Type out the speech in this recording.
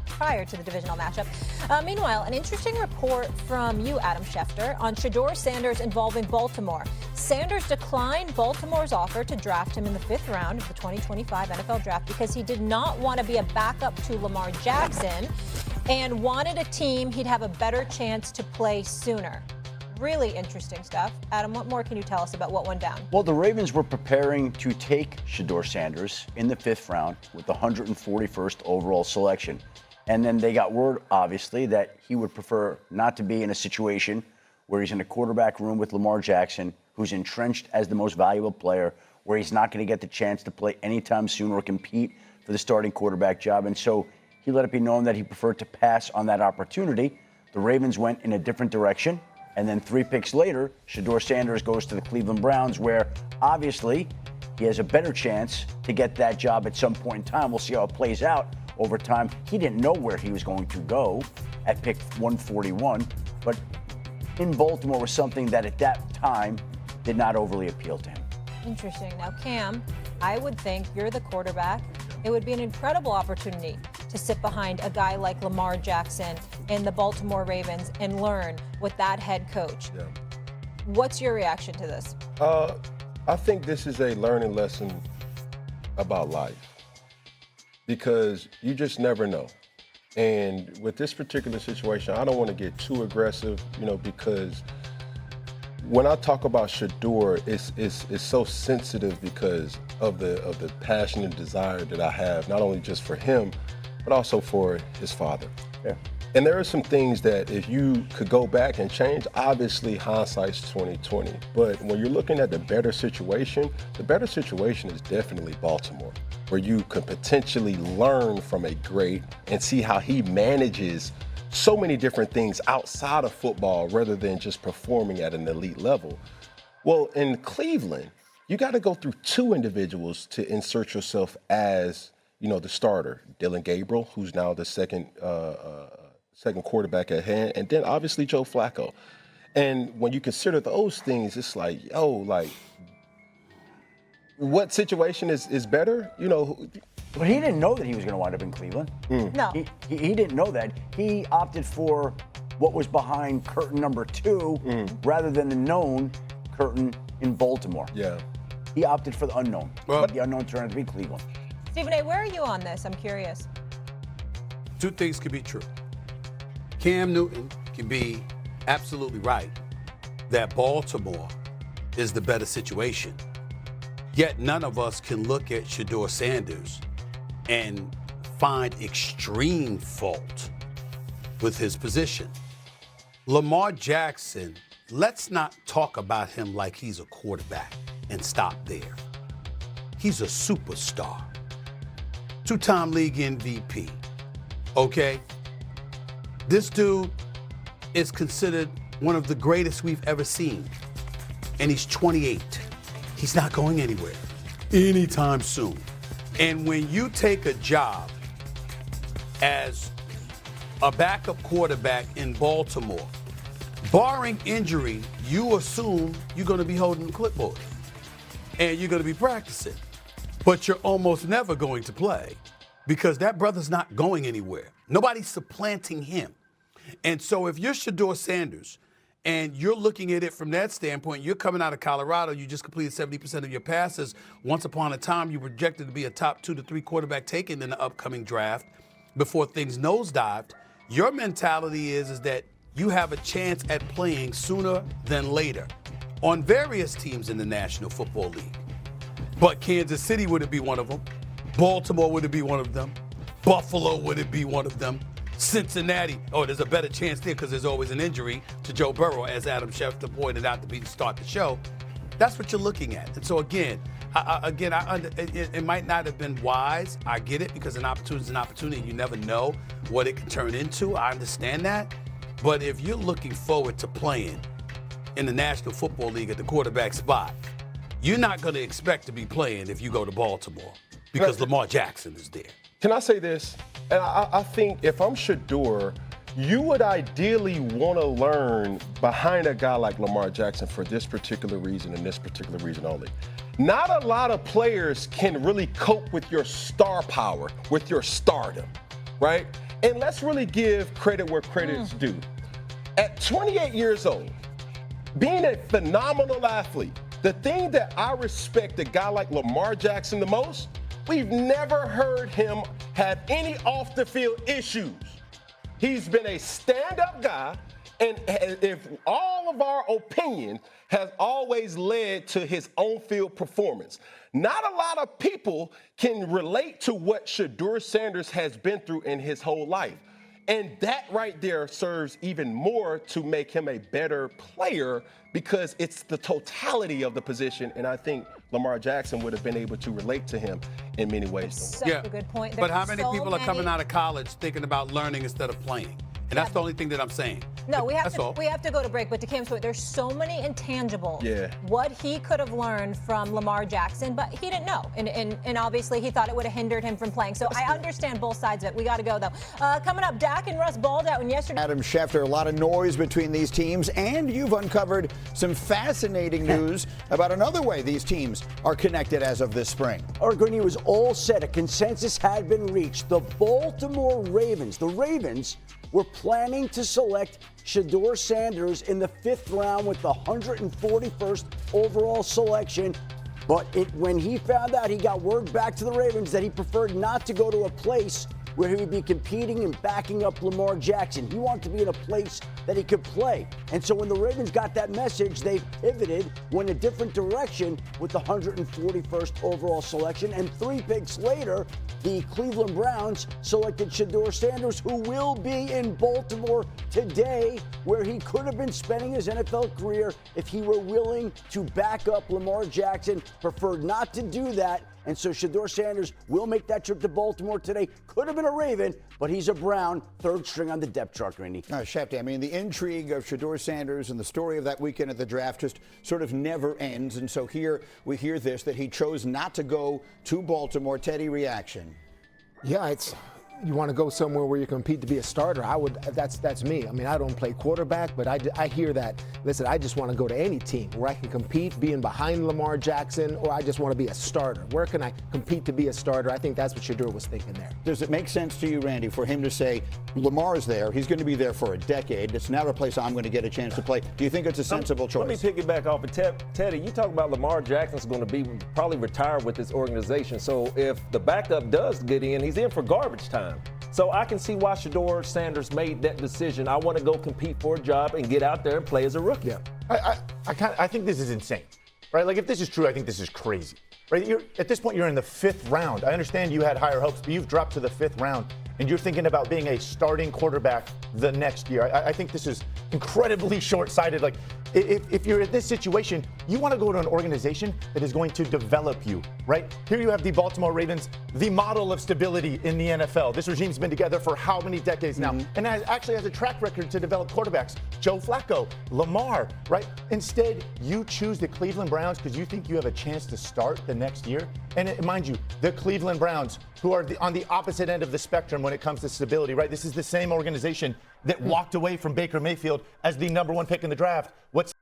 prior to the divisional matchup. Meanwhile, an interesting report from you, Adam Schefter, on Shedeur Sanders involving Baltimore. Sanders declined Baltimore's offer to draft him in the 5th round of the 2025 NFL draft because he did not want to be a backup to Lamar Jackson and wanted a team he'd have a better chance to play sooner. Really interesting stuff. Adam, what more can you tell us about what went down? Well, the Ravens were preparing to take Shedeur Sanders in the 5th round with the 141st overall selection. And then they got word, obviously, that he would prefer not to be in a situation where he's in a quarterback room with Lamar Jackson, who's entrenched as the most valuable player, where he's not going to get the chance to play anytime soon or compete for the starting quarterback job. And so he let it be known that he preferred to pass on that opportunity. The Ravens went in a different direction. And then 3 picks later, Shedeur Sanders goes to the Cleveland Browns, where obviously he has a better chance to get that job at some point in time. We'll see how it plays out over time. He didn't know where he was going to go at pick 141, but in Baltimore was something that at that time did not overly appeal to him. Interesting. Now, Cam, I would think you're the quarterback. It would be an incredible opportunity to sit behind a guy like Lamar Jackson in the Baltimore Ravens and learn with that head coach. Yeah. What's your reaction to this? I think this is a learning lesson about life because you just never know. And with this particular situation, I don't want to get too aggressive, because when I talk about Shedeur, it's so sensitive because of the passion and desire that I have, not only just for him, but also for his father. Yeah. And there are some things that if you could go back and change, obviously hindsight's 20/20. But when you're looking at the better situation is definitely Baltimore, where you could potentially learn from a great and see how he manages so many different things outside of football rather than just performing at an elite level. Well, in Cleveland, you got to go through 2 individuals to insert yourself as, the starter. Dylan Gabriel, who's now the second quarterback at hand, and then obviously Joe Flacco. And when you consider those things, it's like, what situation is better? But he didn't know that he was going to wind up in Cleveland. No. He didn't know that. He opted for what was behind curtain number 2 rather than the known curtain in Baltimore. Yeah. He opted for the unknown. Well, the unknown turned out to be Cleveland. Stephen A., where are you on this? I'm curious. 2 things can be true. Cam Newton can be absolutely right that Baltimore is the better situation. Yet none of us can look at Shedeur Sanders and find extreme fault with his position. Lamar Jackson, let's not talk about him like he's a quarterback and stop there. He's a superstar. 2-time league MVP. Okay? This dude is considered one of the greatest we've ever seen. And he's 28. He's not going anywhere anytime soon. And when you take a job as a backup quarterback in Baltimore, barring injury, you assume you're going to be holding the clipboard and you're going to be practicing. But you're almost never going to play because that brother's not going anywhere. Nobody's supplanting him. And so if you're Shedeur Sanders and you're looking at it from that standpoint, you're coming out of Colorado, you just completed 70% of your passes. Once upon a time, you were projected to be a top 2 to 3 quarterback taken in the upcoming draft before things nosedived. Your mentality is that you have a chance at playing sooner than later on various teams in the National Football League. But Kansas City would it be one of them? Baltimore would it be one of them? Buffalo would it be one of them? Cincinnati, there's a better chance there because there's always an injury to Joe Burrow, as Adam Schefter pointed out to start the show. That's what you're looking at. And so again, it might not have been wise. I get it because an opportunity is an opportunity. You never know what it can turn into. I understand that. But if you're looking forward to playing in the National Football League at the quarterback spot, you're not going to expect to be playing if you go to Baltimore because Lamar Jackson is there. Can I say this? And I think if I'm Shedeur, you would ideally want to learn behind a guy like Lamar Jackson for this particular reason and this particular reason only. Not a lot of players can really cope with your star power, with your stardom. right? And let's really give credit where credit is due. At 28 years old, being a phenomenal athlete, the thing that I respect a guy like Lamar Jackson the most, we've never heard him have any off-the-field issues. He's been a stand-up guy, and if all of our opinion has always led to his on-field performance. Not a lot of people can relate to what Shedeur Sanders has been through in his whole life. And that right there serves even more to make him a better player because it's the totality of the position. And I think Lamar Jackson would have been able to relate to him in many ways. Such a good point. But how many people are coming out of college thinking about learning instead of playing? And that's the only thing that I'm saying. No, we have to go to break. But to Cam's point, there's so many intangibles. Yeah. What he could have learned from Lamar Jackson, but he didn't know. And obviously he thought it would have hindered him from playing. So I understand both sides of it. We got to go, though. Coming up, Dak and Russ balled out yesterday. Adam Schefter, a lot of noise between these teams, and you've uncovered some fascinating news about another way these teams are connected as of this spring. Greeny, was all set. A consensus had been reached. The Baltimore Ravens, were planning to select Shedeur Sanders in the 5th round with the 141st overall selection. But when he found out, he got word back to the Ravens that he preferred not to go to a place where he would be competing and backing up Lamar Jackson. He wanted to be in a place that he could play. And so when the Ravens got that message, they pivoted, went a different direction with the 141st overall selection. And 3 picks later, the Cleveland Browns selected Shedeur Sanders, who will be in Baltimore today, where he could have been spending his NFL career if he were willing to back up Lamar Jackson. Preferred not to do that. And so Shedeur Sanders will make that trip to Baltimore today. Could have been a Raven, but he's a Brown, 3rd string on the depth chart, Randy. Shefty, I mean, the intrigue of Shedeur Sanders and the story of that weekend at the draft just sort of never ends. And so here we hear this, that he chose not to go to Baltimore. Teddy, reaction? Yeah, you want to go somewhere where you compete to be a starter. That's me. I mean, I don't play quarterback, but I hear that. Listen, I just want to go to any team where I can compete, being behind Lamar Jackson, or I just want to be a starter. Where can I compete to be a starter? I think that's what Shedeur was thinking there. Does it make sense to you, Randy, for him to say, Lamar's there, he's going to be there for a decade, it's not a place I'm going to get a chance to play? Do you think it's a sensible choice? Let me piggyback off of Teddy. You talk about Lamar Jackson's going to be probably retired with this organization. So if the backup does get in, he's in for garbage time. So I can see why Shedeur Sanders made that decision. I want to go compete for a job and get out there and play as a rookie. Yeah. I think this is insane, right? Like, if this is true, I think this is crazy, right? At this point, you're in the 5th round. I understand you had higher hopes, but you've dropped to the 5th round, and you're thinking about being a starting quarterback the next year. I think this is incredibly short-sighted. Like, if you're in this situation, you want to go to an organization that is going to develop you, right? Here you have the Baltimore Ravens, the model of stability in the NFL. This regime's been together for how many decades now? And actually has a track record to develop quarterbacks. Joe Flacco, Lamar, right? Instead, you choose the Cleveland Browns because you think you have a chance to start the next year. And mind you, the Cleveland Browns, who are on the opposite end of the spectrum when it comes to stability, right? This is the same organization that walked away from Baker Mayfield as the #1 pick in the draft. What's